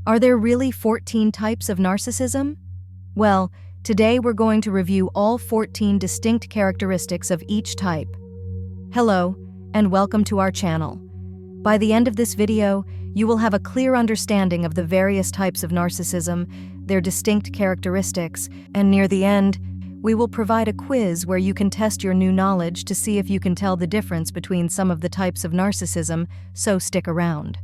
Are there really 14 types of narcissism? Well, today we're going to review all 14 distinct characteristics of each type. Hello, and welcome to our channel. By the end of this video, you will have a clear understanding of the various types of narcissism, their distinct characteristics, and near the end, we will provide a quiz where you can test your new knowledge to see if you can tell the difference between some of the types of narcissism, so stick around.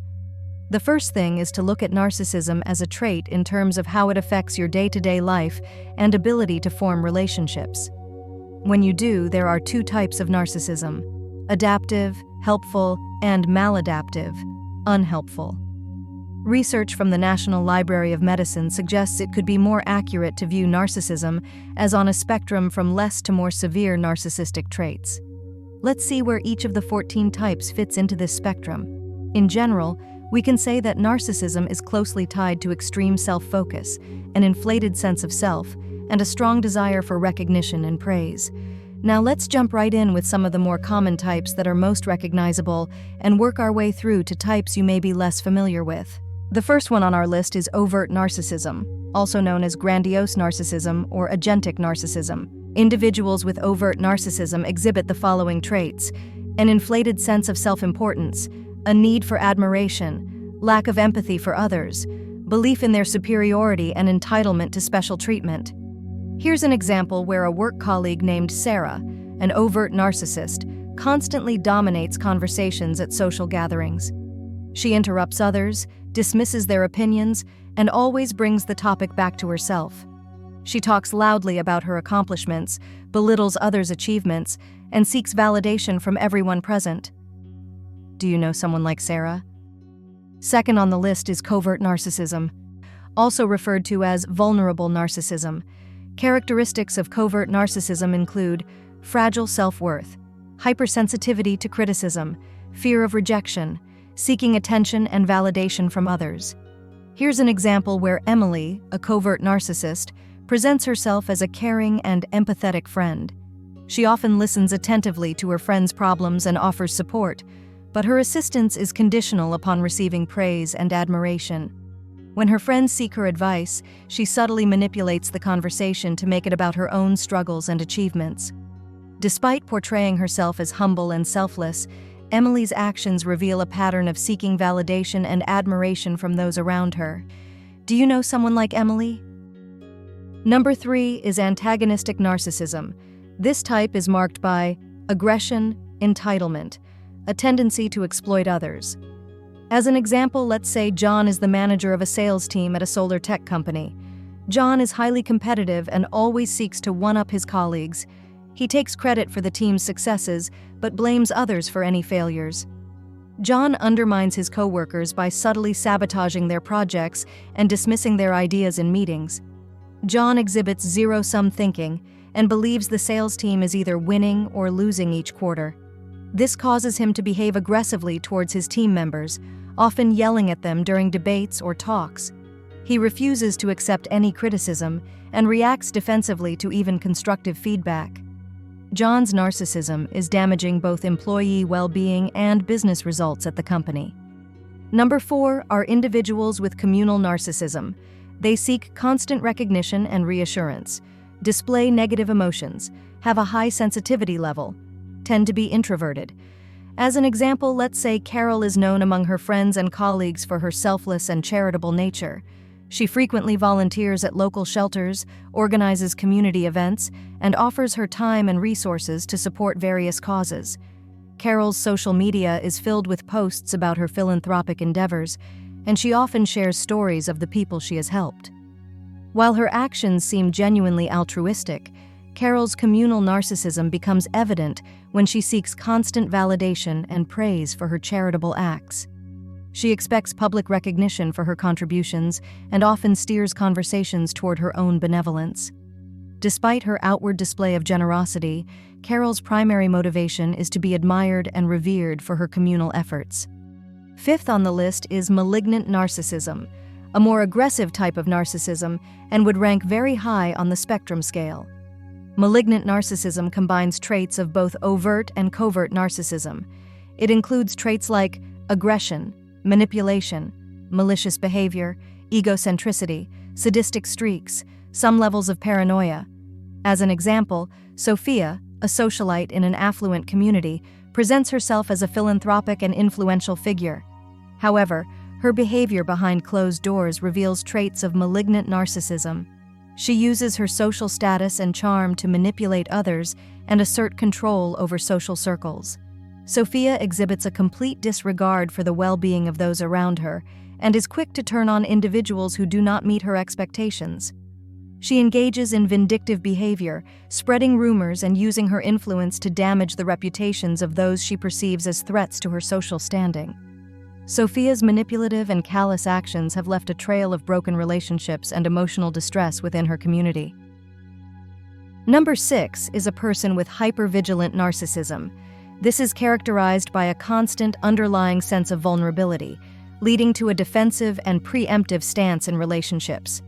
The first thing is to look at narcissism as a trait in terms of how it affects your day-to-day life and ability to form relationships. When you do, there are two types of narcissism: adaptive, helpful, and maladaptive, unhelpful. Research from the National Library of Medicine suggests it could be more accurate to view narcissism as on a spectrum from less to more severe narcissistic traits. Let's see where each of the 14 types fits into this spectrum. In general, we can say that narcissism is closely tied to extreme self-focus, an inflated sense of self, and a strong desire for recognition and praise. Now let's jump right in with some of the more common types that are most recognizable and work our way through to types you may be less familiar with. The first one on our list is overt narcissism, also known as grandiose narcissism or agentic narcissism. Individuals with overt narcissism exhibit the following traits: an inflated sense of self-importance, a need for admiration, lack of empathy for others, belief in their superiority and entitlement to special treatment. Here's an example where a work colleague named Sarah, an overt narcissist, constantly dominates conversations at social gatherings. She interrupts others, dismisses their opinions, and always brings the topic back to herself. She talks loudly about her accomplishments, belittles others' achievements, and seeks validation from everyone present. Do you know someone like Sarah? Second on the list is covert narcissism, also referred to as vulnerable narcissism. Characteristics of covert narcissism include fragile self-worth, hypersensitivity to criticism, fear of rejection, seeking attention and validation from others. Here's an example where Emily, a covert narcissist, presents herself as a caring and empathetic friend. She often listens attentively to her friends' problems and offers support, but her assistance is conditional upon receiving praise and admiration. When her friends seek her advice, she subtly manipulates the conversation to make it about her own struggles and achievements. Despite portraying herself as humble and selfless, Emily's actions reveal a pattern of seeking validation and admiration from those around her. Do you know someone like Emily? Number 3 is antagonistic narcissism. This type is marked by aggression, entitlement, a tendency to exploit others. As an example, let's say John is the manager of a sales team at a solar tech company. John is highly competitive and always seeks to one-up his colleagues. He takes credit for the team's successes, but blames others for any failures. John undermines his coworkers by subtly sabotaging their projects and dismissing their ideas in meetings. John exhibits zero-sum thinking and believes the sales team is either winning or losing each quarter. This causes him to behave aggressively towards his team members, often yelling at them during debates or talks. He refuses to accept any criticism and reacts defensively to even constructive feedback. John's narcissism is damaging both employee well-being and business results at the company. Number 4 are individuals with communal narcissism. They seek constant recognition and reassurance, display negative emotions, have a high sensitivity level, tend to be introverted. As an example, let's say Carol is known among her friends and colleagues for her selfless and charitable nature. She frequently volunteers at local shelters, organizes community events, and offers her time and resources to support various causes. Carol's social media is filled with posts about her philanthropic endeavors, and she often shares stories of the people she has helped. While her actions seem genuinely altruistic, Carol's communal narcissism becomes evident when she seeks constant validation and praise for her charitable acts. She expects public recognition for her contributions and often steers conversations toward her own benevolence. Despite her outward display of generosity, Carol's primary motivation is to be admired and revered for her communal efforts. Fifth on the list is malignant narcissism, a more aggressive type of narcissism and would rank very high on the spectrum scale. Malignant narcissism combines traits of both overt and covert narcissism. It includes traits like aggression, manipulation, malicious behavior, egocentricity, sadistic streaks, some levels of paranoia. As an example, Sophia, a socialite in an affluent community, presents herself as a philanthropic and influential figure. However, her behavior behind closed doors reveals traits of malignant narcissism. She uses her social status and charm to manipulate others and assert control over social circles. Sophia exhibits a complete disregard for the well-being of those around her and is quick to turn on individuals who do not meet her expectations. She engages in vindictive behavior, spreading rumors and using her influence to damage the reputations of those she perceives as threats to her social standing. Sophia's manipulative and callous actions have left a trail of broken relationships and emotional distress within her community. Number 6 is a person with hypervigilant narcissism. This is characterized by a constant underlying sense of vulnerability, leading to a defensive and preemptive stance in relationships.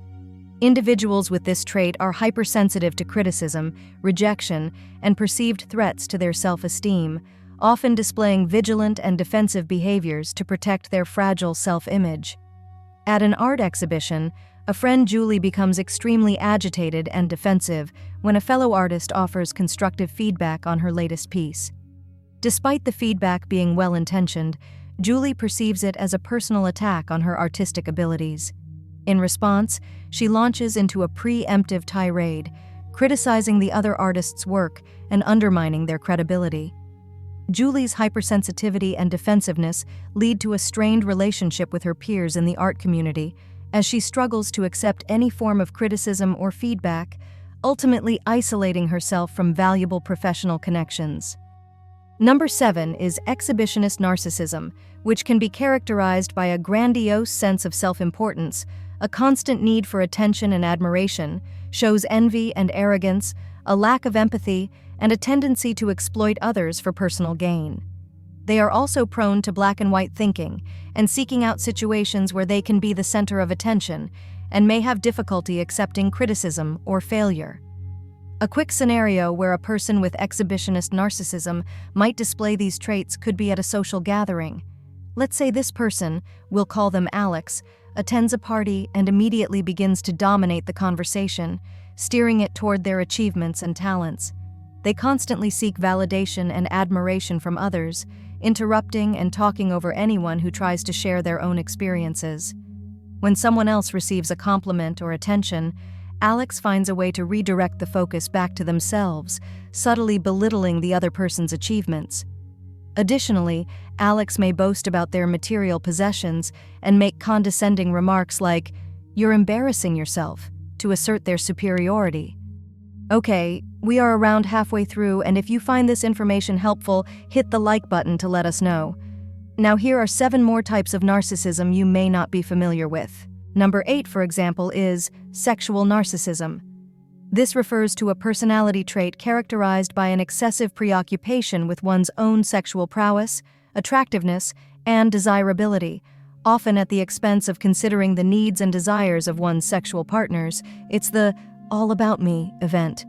Individuals with this trait are hypersensitive to criticism, rejection, and perceived threats to their self-esteem, often displaying vigilant and defensive behaviors to protect their fragile self-image. At an art exhibition, a friend Julie becomes extremely agitated and defensive when a fellow artist offers constructive feedback on her latest piece. Despite the feedback being well-intentioned, Julie perceives it as a personal attack on her artistic abilities. In response, she launches into a preemptive tirade, criticizing the other artist's work and undermining their credibility. Julie's hypersensitivity and defensiveness lead to a strained relationship with her peers in the art community, as she struggles to accept any form of criticism or feedback, ultimately isolating herself from valuable professional connections. Number 7 is exhibitionist narcissism, which can be characterized by a grandiose sense of self-importance, a constant need for attention and admiration, shows envy and arrogance, a lack of empathy, and a tendency to exploit others for personal gain. They are also prone to black and white thinking and seeking out situations where they can be the center of attention, and may have difficulty accepting criticism or failure. A quick scenario where a person with exhibitionist narcissism might display these traits could be at a social gathering. Let's say this person, we'll call them Alex, attends a party and immediately begins to dominate the conversation, steering it toward their achievements and talents. They constantly seek validation and admiration from others, interrupting and talking over anyone who tries to share their own experiences. When someone else receives a compliment or attention, Alex finds a way to redirect the focus back to themselves, subtly belittling the other person's achievements. Additionally, Alex may boast about their material possessions and make condescending remarks like, "You're embarrassing yourself," to assert their superiority. Okay, we are around halfway through, and if you find this information helpful, hit the like button to let us know. Now here are 7 more types of narcissism you may not be familiar with. Number 8, for example, is sexual narcissism. This refers to a personality trait characterized by an excessive preoccupation with one's own sexual prowess, attractiveness, and desirability, often at the expense of considering the needs and desires of one's sexual partners. It's the all about me event.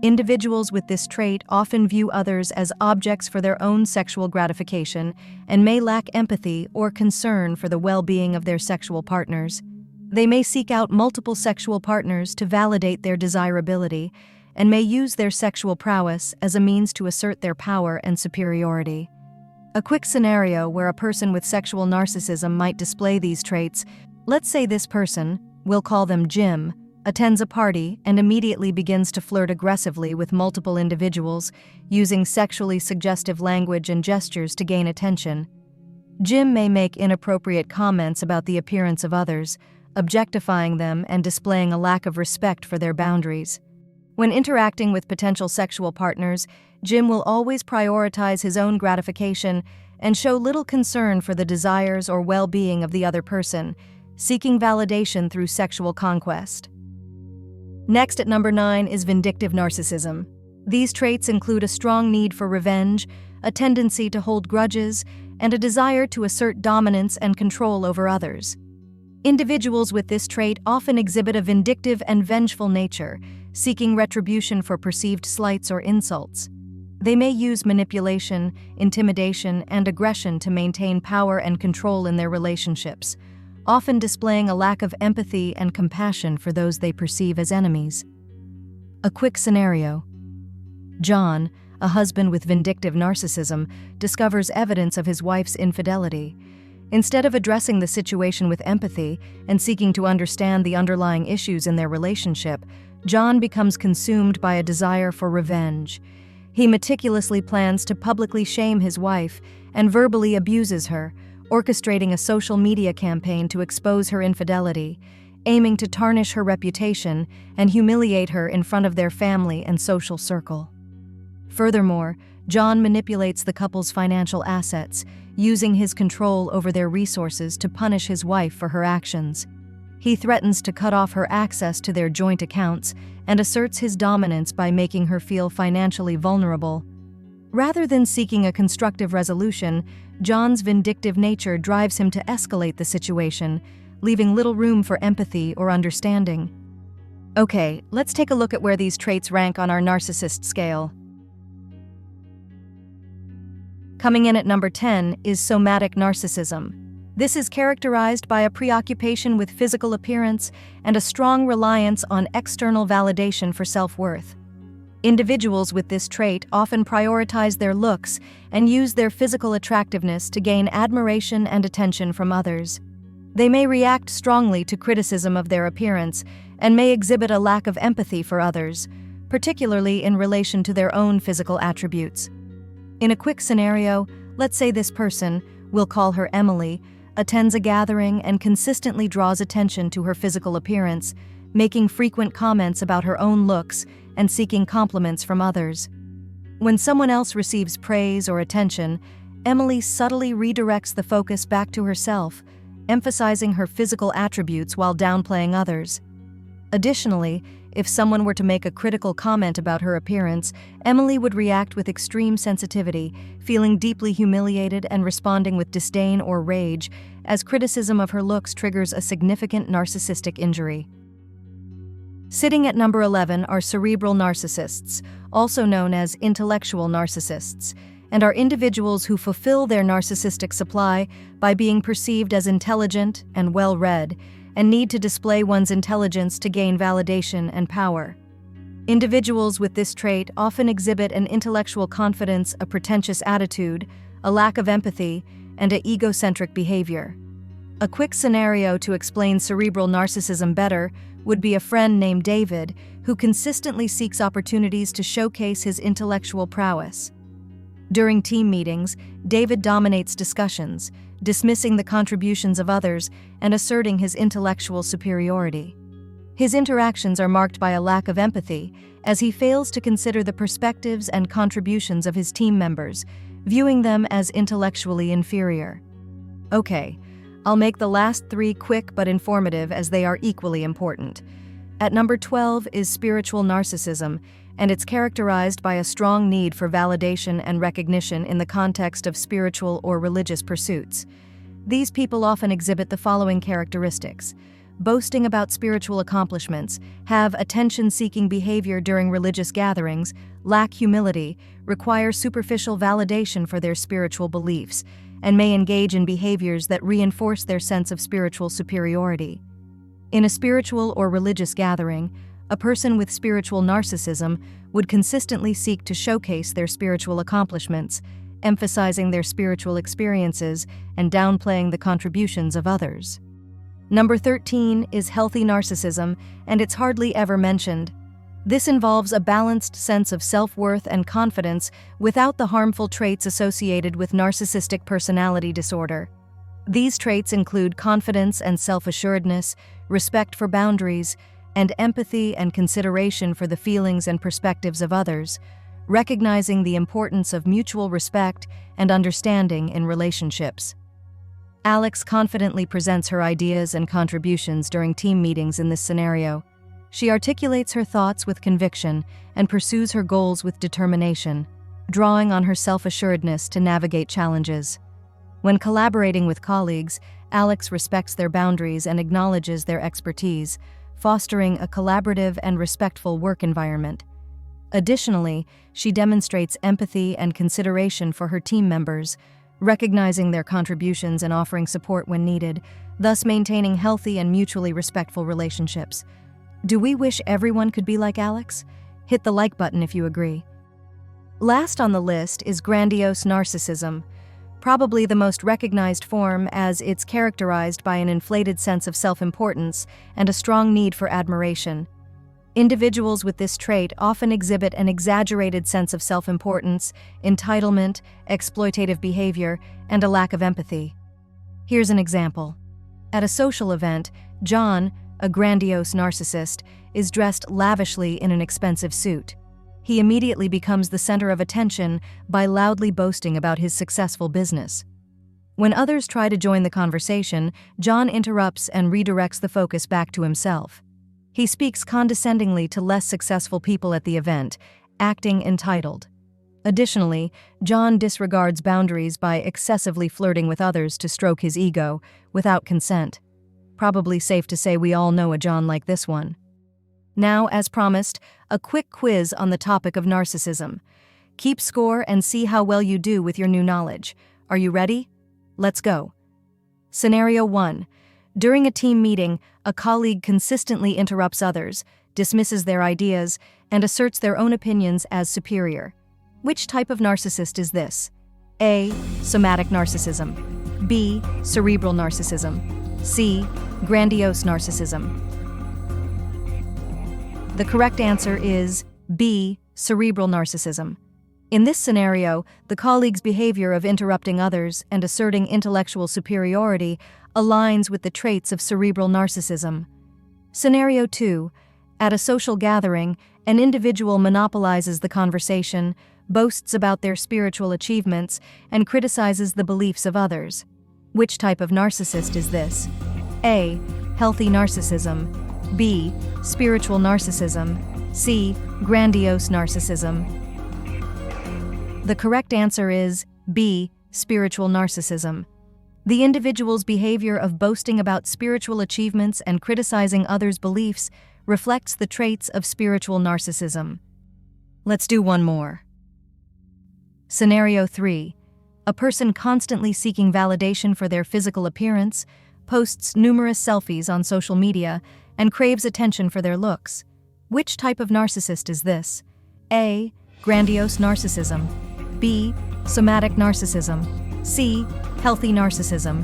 Individuals with this trait often view others as objects for their own sexual gratification and may lack empathy or concern for the well-being of their sexual partners. They may seek out multiple sexual partners to validate their desirability and may use their sexual prowess as a means to assert their power and superiority. A quick scenario where a person with sexual narcissism might display these traits. Let's say this person, we'll call them Jim, attends a party and immediately begins to flirt aggressively with multiple individuals, using sexually suggestive language and gestures to gain attention. Jim may make inappropriate comments about the appearance of others, objectifying them and displaying a lack of respect for their boundaries. When interacting with potential sexual partners, Jim will always prioritize his own gratification and show little concern for the desires or well-being of the other person, seeking validation through sexual conquest. Next at number 9 is vindictive narcissism. These traits include a strong need for revenge, a tendency to hold grudges, and a desire to assert dominance and control over others. Individuals with this trait often exhibit a vindictive and vengeful nature, seeking retribution for perceived slights or insults. They may use manipulation, intimidation, and aggression to maintain power and control in their relationships, often displaying a lack of empathy and compassion for those they perceive as enemies. A quick scenario. John, a husband with vindictive narcissism, discovers evidence of his wife's infidelity. Instead of addressing the situation with empathy and seeking to understand the underlying issues in their relationship, John becomes consumed by a desire for revenge. He meticulously plans to publicly shame his wife and verbally abuses her, orchestrating a social media campaign to expose her infidelity, aiming to tarnish her reputation and humiliate her in front of their family and social circle. Furthermore, John manipulates the couple's financial assets, using his control over their resources to punish his wife for her actions. He threatens to cut off her access to their joint accounts and asserts his dominance by making her feel financially vulnerable. Rather than seeking a constructive resolution, John's vindictive nature drives him to escalate the situation, leaving little room for empathy or understanding. Okay, let's take a look at where these traits rank on our narcissist scale. Coming in at number 10 is somatic narcissism. This is characterized by a preoccupation with physical appearance and a strong reliance on external validation for self-worth. Individuals with this trait often prioritize their looks and use their physical attractiveness to gain admiration and attention from others. They may react strongly to criticism of their appearance and may exhibit a lack of empathy for others, particularly in relation to their own physical attributes. In a quick scenario, let's say this person, we'll call her Emily, attends a gathering and consistently draws attention to her physical appearance, making frequent comments about her own looks and seeking compliments from others. When someone else receives praise or attention, Emily subtly redirects the focus back to herself, emphasizing her physical attributes while downplaying others. Additionally, if someone were to make a critical comment about her appearance, Emily would react with extreme sensitivity, feeling deeply humiliated and responding with disdain or rage, as criticism of her looks triggers a significant narcissistic injury. Sitting at number 11 are cerebral narcissists, also known as intellectual narcissists, and are individuals who fulfill their narcissistic supply by being perceived as intelligent and well-read, and need to display one's intelligence to gain validation and power. Individuals with this trait often exhibit an intellectual confidence, a pretentious attitude, a lack of empathy, and an egocentric behavior. A quick scenario to explain cerebral narcissism better would be a friend named David who consistently seeks opportunities to showcase his intellectual prowess. During team meetings, David dominates discussions, dismissing the contributions of others and asserting his intellectual superiority. His interactions are marked by a lack of empathy, as he fails to consider the perspectives and contributions of his team members, viewing them as intellectually inferior. Okay, I'll make the last 3 quick but informative as they are equally important. At number 12 is spiritual narcissism, and it's characterized by a strong need for validation and recognition in the context of spiritual or religious pursuits. These people often exhibit the following characteristics: boasting about spiritual accomplishments, have attention-seeking behavior during religious gatherings, lack humility, require superficial validation for their spiritual beliefs, and may engage in behaviors that reinforce their sense of spiritual superiority. In a spiritual or religious gathering, a person with spiritual narcissism would consistently seek to showcase their spiritual accomplishments, emphasizing their spiritual experiences and downplaying the contributions of others. Number 13 is healthy narcissism, and it's hardly ever mentioned. This involves a balanced sense of self-worth and confidence without the harmful traits associated with narcissistic personality disorder. These traits include confidence and self-assuredness, respect for boundaries, and empathy and consideration for the feelings and perspectives of others, recognizing the importance of mutual respect and understanding in relationships. Alex confidently presents her ideas and contributions during team meetings in this scenario. She articulates her thoughts with conviction and pursues her goals with determination, drawing on her self-assuredness to navigate challenges. When collaborating with colleagues, Alex respects their boundaries and acknowledges their expertise, fostering a collaborative and respectful work environment. Additionally, she demonstrates empathy and consideration for her team members, recognizing their contributions and offering support when needed, thus maintaining healthy and mutually respectful relationships. Do we wish everyone could be like Alex? Hit the like button if you agree. Last on the list is grandiose narcissism, probably the most recognized form, as it's characterized by an inflated sense of self-importance and a strong need for admiration. Individuals with this trait often exhibit an exaggerated sense of self-importance, entitlement, exploitative behavior, and a lack of empathy. Here's an example. At a social event, John, a grandiose narcissist, is dressed lavishly in an expensive suit. He immediately becomes the center of attention by loudly boasting about his successful business. When others try to join the conversation, John interrupts and redirects the focus back to himself. He speaks condescendingly to less successful people at the event, acting entitled. Additionally, John disregards boundaries by excessively flirting with others to stroke his ego, without consent. Probably safe to say we all know a John like this one. Now, as promised, a quick quiz on the topic of narcissism. Keep score and see how well you do with your new knowledge. Are you ready? Let's go. Scenario 1. During a team meeting, a colleague consistently interrupts others, dismisses their ideas, and asserts their own opinions as superior. Which type of narcissist is this? A. Somatic narcissism. B. Cerebral narcissism. C. Grandiose narcissism. The correct answer is B. Cerebral narcissism. In this scenario, the colleague's behavior of interrupting others and asserting intellectual superiority aligns with the traits of cerebral narcissism. Scenario 2. At a social gathering, an individual monopolizes the conversation, boasts about their spiritual achievements, and criticizes the beliefs of others. Which type of narcissist is this? A. Healthy narcissism. B. Spiritual narcissism. C. Grandiose narcissism. The correct answer is B. Spiritual narcissism. The individual's behavior of boasting about spiritual achievements and criticizing others' beliefs reflects the traits of spiritual narcissism. Let's do one more. Scenario 3. A person constantly seeking validation for their physical appearance, posts numerous selfies on social media, and craves attention for their looks. Which type of narcissist is this? A. Grandiose narcissism. B. Somatic narcissism. C. Healthy narcissism.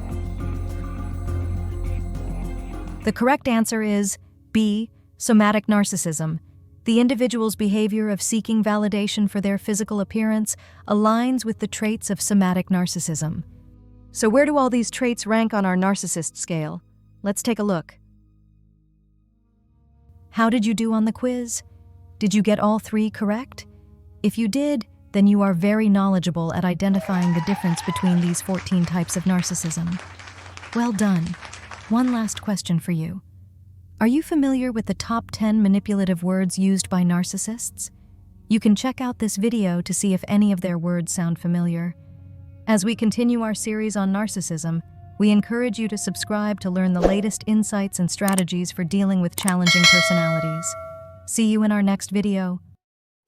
The correct answer is B. Somatic narcissism. The individual's behavior of seeking validation for their physical appearance aligns with the traits of somatic narcissism. So where do all these traits rank on our narcissist scale? Let's take a look. How did you do on the quiz? Did you get all 3 correct? If you did, then you are very knowledgeable at identifying the difference between these 14 types of narcissism. Well done. One last question for you. Are you familiar with the top 10 manipulative words used by narcissists? You can check out this video to see if any of their words sound familiar. As we continue our series on narcissism, we encourage you to subscribe to learn the latest insights and strategies for dealing with challenging personalities. See you in our next video.